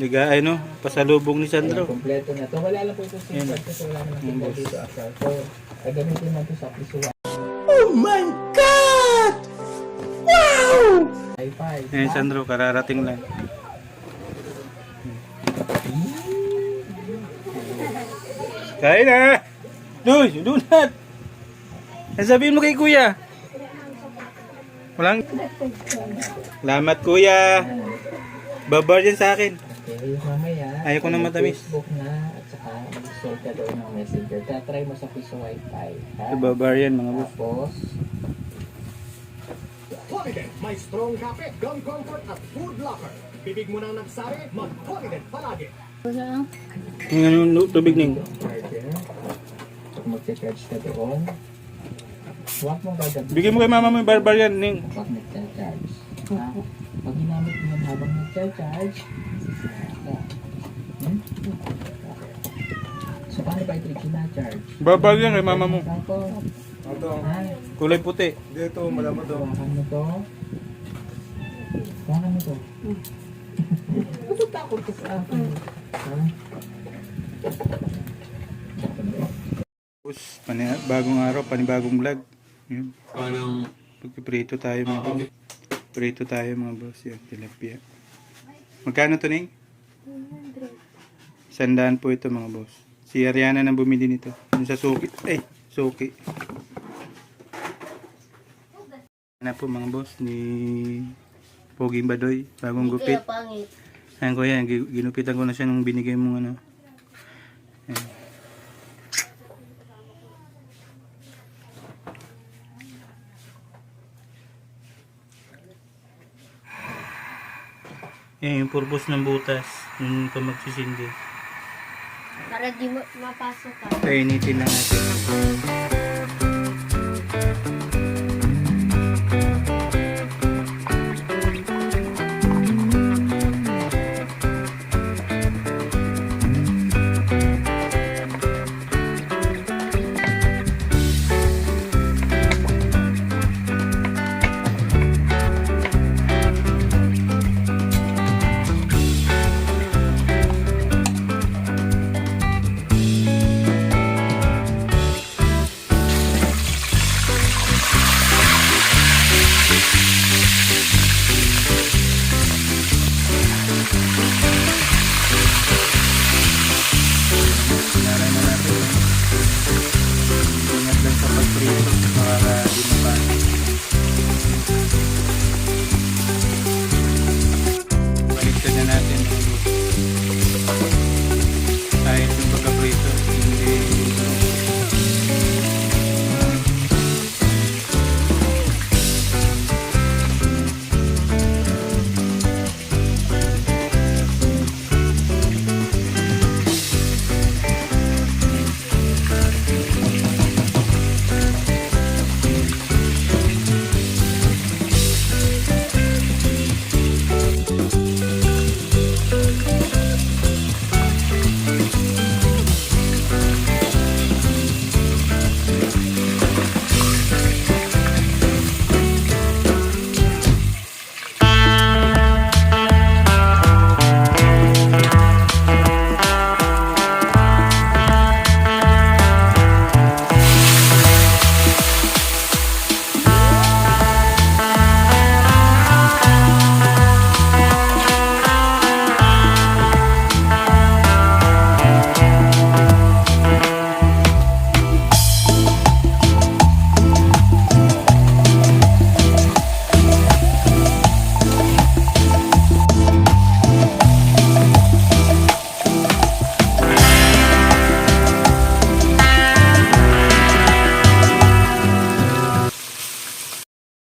Liga, ano, pasalubong ni Sandro. Kompleto na to. Wala lang po ito sa Yan. kasi wala naman ito dito asal. So, gagamitin natin sa pisuwa. Oh my God! Wow! Hi-fi. Ayan, Sandro, kararating lang. Kain na! Doy, donut! Ano sabihin mo kay kuya? Walang... Salamat kuya! Babar yan sa akin. Okay, mamaya. Ayaw ko na matamis. Facebook na at saka mag-install ka doon ng messenger. Try mo sa piso Wi-Fi. Ha? Babar yan mga boss. Tapos, Polydent, may strong kape, gum comfort at food locker. Bibig mo nang nagsabi, mag-Polydent palagi. Yung tubig ning. charger. Pag mag-charge ka doon, huwag mong gagamitin. Bigyan mo kay mama mo yung barbar yan ning. Pag nag-charge. Ha? Pag ginamit mo yan habang nag-charge, so paano ba ito i-charge? Barbar yan kay mama mo. Ito. Ha? Kulay puti. Dito, malamot to. Hawakan mo to. Hawakan mo to. Ano takot ka sa akin? Ha? Boss, bagong araw, panibagong vlog. Yun. Parang Pagpiprito tayo mga boss. Prito tayo mga boss. Yan, tilapia. Magkano to ning? 100 po ito mga boss. Si Ariana nang bumili nito. Yung sa suki. Suki. Na po mga boss ni Poging Badoy. Bagong gupit. Ayan ko yan. Ginupitan ko na siya nung binigay mong ano. Ayan. Yan yung purpose ng butas. Yung ito magsisindi. Para di mapasok ka. Kainitin lang natin. Sinalay na natin. Ingat lang sa pagprito para di mapasok. Baliktad na natin. Ayos yung pagkaprito. Hindi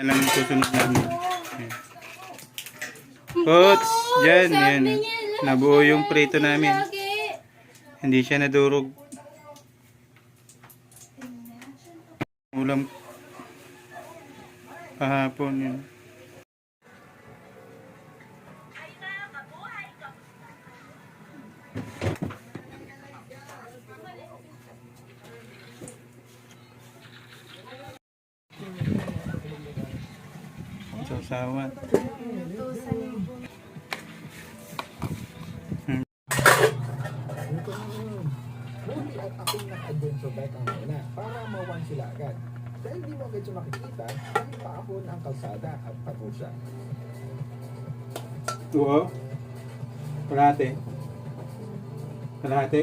alam yung susunod namin. Ayan. Coach, dyan, yan. Nabuo yung prito namin. Hindi siya nadurog. Ulam kahapon yun. Sausawan. dating naka-adventure bike ang una para mawan sila agad. Dahil di mo agad siya makikita, dahil paahon ang kalsada at pato siya. Oo. Kalahati. Kalahati.